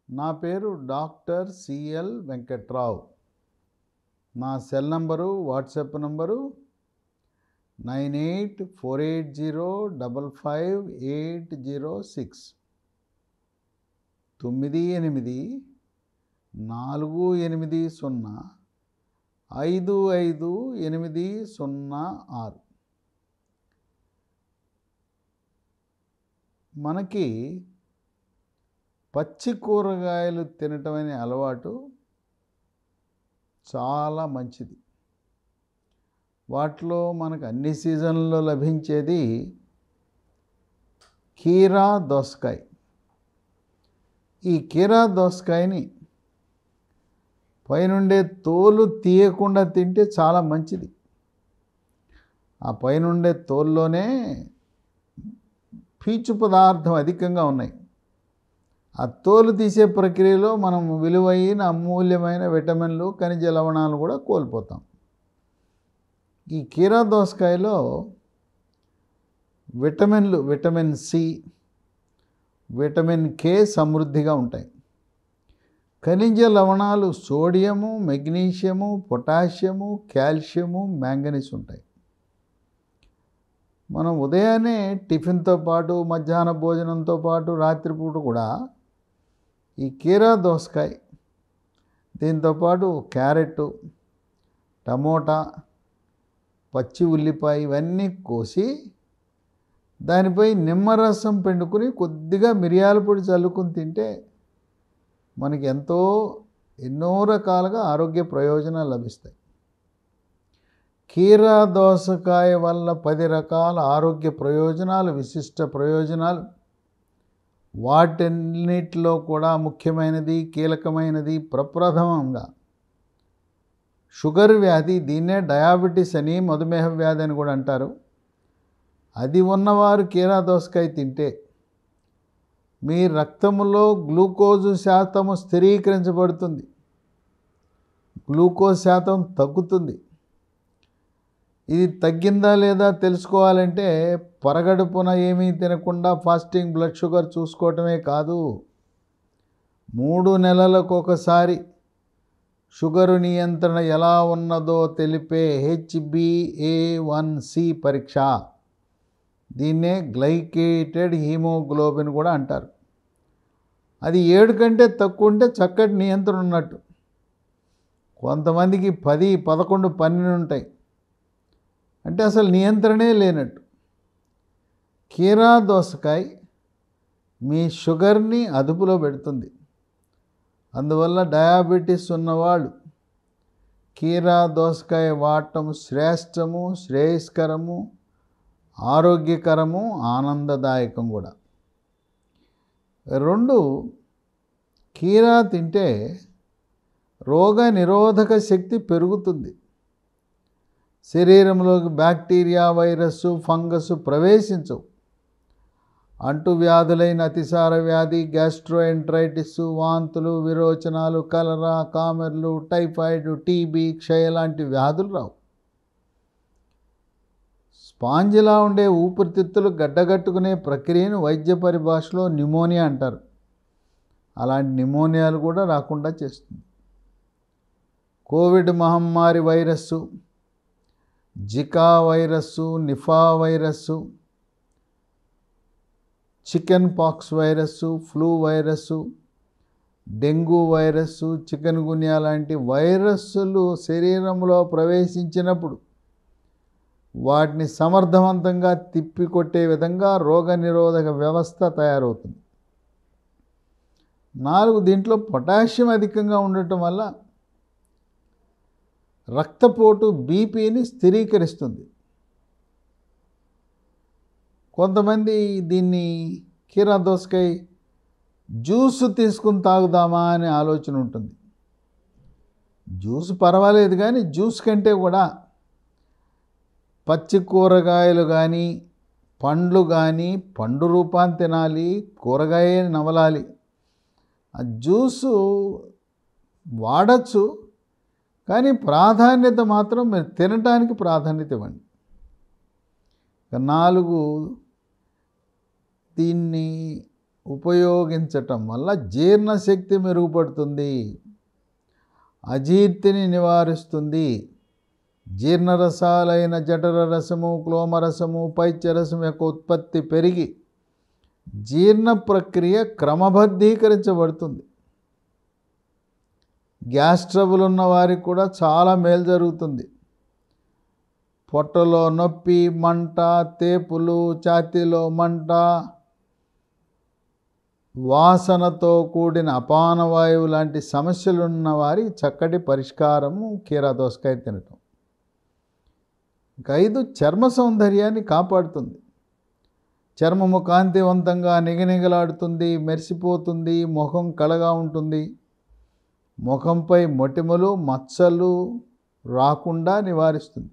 నా పేరు doctor CL Venkatrao. నా సెల్ నంబరు, వాట్సాప్ నంబరు 9848055806 9840550806. మనకి పచ్చి కూరగాయలు తినటం అనే అలవాటు చాలా మంచిది. వాటిలో మనకు అన్ని సీజన్లలో లభించేది కీరా దోసకాయ. ఈ కీరా దోసకాయని పైనుండే తోలు తీయకుండా తింటే చాలా మంచిది. ఆ పైనుండే తోలులోనే పీచు పదార్థం అధికంగా ఉన్నాయి. ఆ తోలు తీసే ప్రక్రియలో మనం విలువైన అమూల్యమైన విటమిన్లు, ఖనిజ లవణాలు కూడా కోల్పోతాం. ఈ కీరా దోసకాయలో విటమిన్ సి, విటమిన్ కే సమృద్ధిగా ఉంటాయి. ఖనిజ లవణాలు sodium, magnesium, potassium, calcium, manganese ఉంటాయి. మనం ఉదయాన్నే టిఫిన్తో పాటు, మధ్యాహ్న భోజనంతో పాటు, రాత్రిపూట కూడా ఈ కీరా దోసకాయ, దీంతోపాటు క్యారెట్, టమోటా, పచ్చి ఉల్లిపాయ ఇవన్నీ కోసి దానిపై నిమ్మరసం పిండుకుని కొద్దిగా మిరియాల పొడి చల్లుకుని తింటే మనకి ఎన్నో రకాలుగా ఆరోగ్య ప్రయోజనాలు లభిస్తాయి. కీరా దోసకాయ వల్ల 10 రకాల ఆరోగ్య ప్రయోజనాలు, విశిష్ట ప్రయోజనాలు, వాటన్నిటిలో కూడా ముఖ్యమైనది, కీలకమైనది, ప్రప్రథమంగా షుగర్ వ్యాధి, దీన్నే డయాబెటీస్ అని, మధుమేహ వ్యాధి అని కూడా అంటారు. అది ఉన్నవారు కీరా దోసకాయ తింటే మీ రక్తంలో గ్లూకోజు శాతము స్థిరీకరించబడుతుంది, గ్లూకోజ్ శాతం తగ్గుతుంది. ఇది తగ్గిందా లేదా తెలుసుకోవాలంటే పరగడుపున ఏమీ తినకుండా ఫాస్టింగ్ బ్లడ్ షుగర్ చూసుకోవటమే కాదు, 3 నెలలకు ఒకసారి షుగరు నియంత్రణ ఎలా ఉన్నదో తెలిపే HbA1c పరీక్ష, దీన్నే గ్లైకేటెడ్ హీమోగ్లోబిన్ కూడా అంటారు. అది 7 కంటే తక్కువ ఉంటే చక్కటి నియంత్రణ ఉన్నట్టు. కొంతమందికి 10, 11, 12 ఉంటాయి, అంటే అసలు నియంత్రణే లేనట్టు. కీరా దోసకాయ మీ షుగర్ని అదుపులో పెడుతుంది. అందువల్ల డయాబెటీస్ ఉన్నవాళ్ళు కీరా దోసకాయ వాడటం శ్రేష్టము, శ్రేయస్కరము, ఆరోగ్యకరము, ఆనందదాయకం కూడా. 2, కీరా తింటే రోగ నిరోధక శక్తి పెరుగుతుంది. శరీరంలోకి బ్యాక్టీరియా, వైరస్సు, ఫంగస్ ప్రవేశించవు. అంటువ్యాధులైన అతిసార వ్యాధి, గ్యాస్ట్రోఎంట్రైటిస్, వాంతులు, విరోచనాలు, కలరా, కామెర్లు, టైఫాయిడ్, టీబీ, క్షయ లాంటి వ్యాధులు రావు. స్పాంజిలా ఉండే ఊపిరితిత్తులు గడ్డగట్టుకునే ప్రక్రియను వైద్య పరిభాషలో న్యూమోనియా అంటారు. అలాంటి న్యూమోనియాలు కూడా రాకుండా చేస్తుంది. కోవిడ్ మహమ్మారి virus, Zika virus, Nipah virus, chicken pox virus, flu virus, dengue virus, chikungunya లాంటి వైరస్సులు శరీరంలో ప్రవేశించినప్పుడు వాటిని సమర్థవంతంగా తిప్పికొట్టే విధంగా రోగనిరోధక వ్యవస్థ తయారవుతుంది. 4, దీంట్లో పొటాషియం అధికంగా ఉండటం వల్ల రక్తపోటు, బీపీని స్థిరీకరిస్తుంది. కొంతమంది దీన్ని కీరా దోసకాయ జ్యూస్ తీసుకుని తాగుదామా అనే ఆలోచన ఉంటుంది. జ్యూస్ పర్వాలేదు, కానీ జ్యూస్ కంటే కూడా పచ్చి కూరగాయలు కానీ, పండ్లు కానీ, పండు రూపాన్ని తినాలి, కూరగాయ నవలాలి. ఆ జ్యూసు వాడచ్చు, కానీ ప్రాధాన్యత మాత్రం మీరు తినటానికి ప్రాధాన్యత ఇవ్వండి. 4, దీన్ని ఉపయోగించటం వల్ల జీర్ణశక్తి మెరుగుపడుతుంది, అజీర్తిని నివారిస్తుంది. జీర్ణరసాలైన జఠర రసము, క్లోమరసము, పైత్యరసం యొక్క ఉత్పత్తి పెరిగి జీర్ణ ప్రక్రియ క్రమబద్ధీకరించబడుతుంది. గ్యాస్ ట్రబుల్ ఉన్న వారికి కూడా చాలా మేలు జరుగుతుంది. పొట్టలో నొప్పి, మంట, తేపులు, ఛాతీలో మంట, వాసనతో కూడిన అపానవాయువు లాంటి సమస్యలు ఉన్న వారికి చక్కటి పరిష్కారము కీరా దోసకాయ తినటం. 5 చర్మ సౌందర్యాన్ని కాపాడుతుంది. చర్మము కాంతివంతంగా నిగనిగలాడుతుంది, మెరిసిపోతుంది, ముఖం కళగా ఉంటుంది. ముఖంపై మొటిమలు, మచ్చలు రాకుండా నివారిస్తుంది.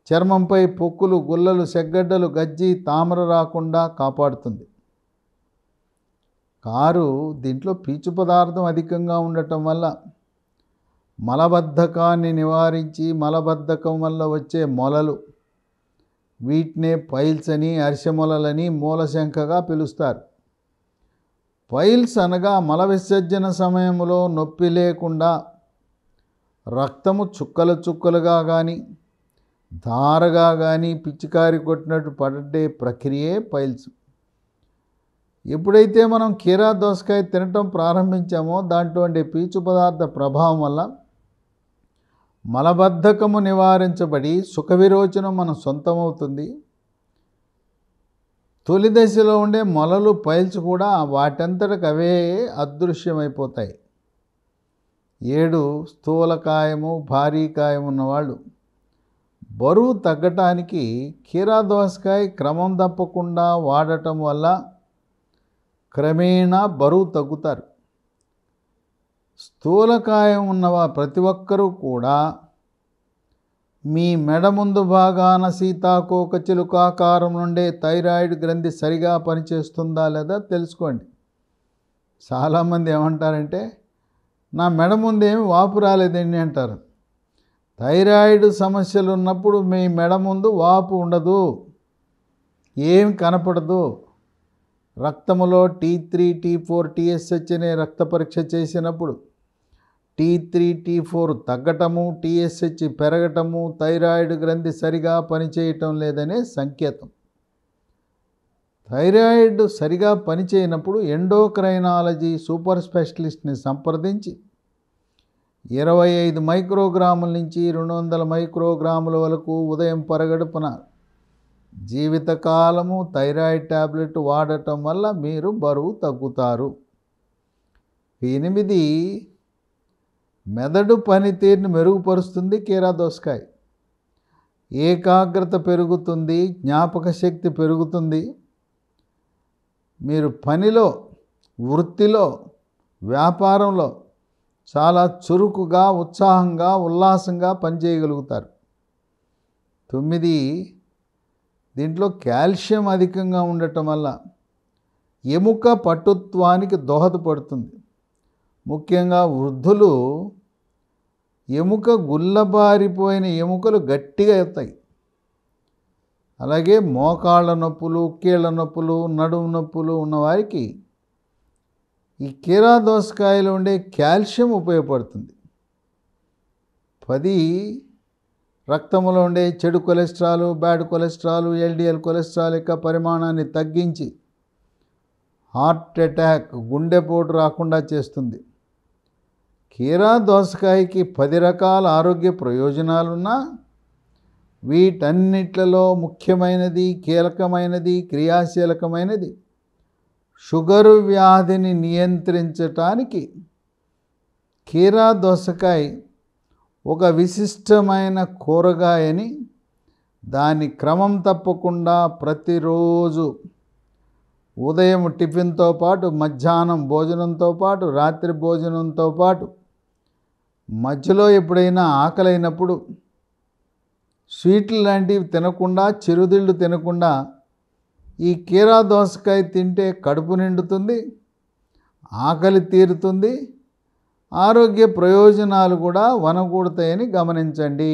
చర్మంపై పొక్కులు, గుల్లలు, సెగ్గడ్డలు, గజ్జి, తామర రాకుండా కాపాడుతుంది. దీంట్లో పీచు పదార్థం అధికంగా ఉండటం వల్ల మలబద్ధకాన్ని నివారించి మలబద్ధకం వల్ల వచ్చే మొలలు, వీటినే పైల్స్ అని, అరిసెమొలలని, మూలశంకగా పిలుస్తారు. పైల్స్ అనగా మల విసర్జన సమయంలో నొప్పి లేకుండా రక్తము చుక్కలు చుక్కలుగా కానీ ధారగా కానీ పిచికారి కొట్టినట్టు పడే ప్రక్రియే పైల్స్. ఎప్పుడైతే మనం కీరా దోసకాయ తినటం ప్రారంభించామో దాంట్లో ఉండే పీచు పదార్థ ప్రభావం వల్ల మలబద్ధకము నివారించబడి సుఖ విరోచనం మన సొంతమవుతుంది. తొలి దశలో ఉండే మొలలు, పైల్స్ కూడా వాటంతటకు అవే అదృశ్యమైపోతాయి. 7 స్థూలకాయము, భారీకాయం ఉన్నవాళ్ళు బరువు తగ్గటానికి కీరా దోసకాయ క్రమం తప్పకుండా వాడటం వల్ల క్రమేణా బరువు తగ్గుతారు. స్థూలకాయం ఉన్నవా ప్రతి ఒక్కరూ కూడా మీ మెడ ముందు భాగాన సీతాకోక చిలుకాకారం నుండే థైరాయిడ్ గ్రంథి సరిగా పనిచేస్తుందా లేదా తెలుసుకోండి. చాలామంది ఏమంటారంటే నా మెడ ముందు ఏమి వాపు రాలేదండి అంటారు. థైరాయిడ్ సమస్యలు ఉన్నప్పుడు మీ మెడ ముందు వాపు ఉండదు, ఏం కనపడదు. రక్తములో T3, T4, TSH అనే రక్త పరీక్ష చేసినప్పుడు T3, T4 తగ్గటము, TSH పెరగటము థైరాయిడ్ గ్రంథి సరిగా పనిచేయటం లేదనే సంకేతం. థైరాయిడ్ సరిగా పనిచేయనప్పుడు ఎండోక్రైనాలజీ సూపర్ స్పెషలిస్ట్ని సంప్రదించి 25 మైక్రోగ్రాముల నుంచి 200 మైక్రోగ్రాముల వరకు ఉదయం పరగడుపున జీవితకాలము థైరాయిడ్ ట్యాబ్లెట్ వాడటం వల్ల మీరు బరువు తగ్గుతారు. 8 మెదడు పనితీరుని మెరుగుపరుస్తుంది కీరా దోసకాయ. ఏకాగ్రత పెరుగుతుంది, జ్ఞాపక శక్తి పెరుగుతుంది. మీరు పనిలో, వృత్తిలో, వ్యాపారంలో చాలా చురుకుగా, ఉత్సాహంగా, ఉల్లాసంగా పనిచేయగలుగుతారు. 9 దీంట్లో కాల్షియం అధికంగా ఉండటం వల్ల ఎముక పటుత్వానికి దోహదపడుతుంది. ముఖ్యంగా వృద్ధులు ఎముక గుల్లబారిపోయిన ఎముకలు గట్టిగా అవుతాయి. అలాగే మోకాళ్ళ నొప్పులు, కీళ్ళ నొప్పులు, నడుము నొప్పులు ఉన్నవారికి ఈ కీరా దోసకాయలో ఉండే కాల్షియం ఉపయోగపడుతుంది. 10 రక్తంలో ఉండే చెడు cholesterol, bad cholesterol, LDL cholesterol యొక్క పరిమాణాన్ని తగ్గించి హార్ట్ అటాక్, గుండెపోటు రాకుండా చేస్తుంది. కీరా దోసకాయకి 10 రకాల ఆరోగ్య ప్రయోజనాలున్నా వీటన్నిట్లలో ముఖ్యమైనది, కీలకమైనది, క్రియాశీలకమైనది షుగరు వ్యాధిని నియంత్రించటానికి కీరా దోసకాయ ఒక విశిష్టమైన కూరగాయని దాని క్రమం తప్పకుండా ప్రతిరోజు ఉదయం టిఫిన్తో పాటు, మధ్యాహ్నం భోజనంతో పాటు, రాత్రి భోజనంతో పాటు, మధ్యలో ఎప్పుడైనా ఆకలైనప్పుడు స్వీట్లు లాంటివి తినకుండా, చిరుతిళ్ళు తినకుండా ఈ కీరా దోసకాయ తింటే కడుపు నిండుతుంది, ఆకలి తీరుతుంది, ఆరోగ్య ప్రయోజనాలు కూడా వనగూడతాయని గమనించండి.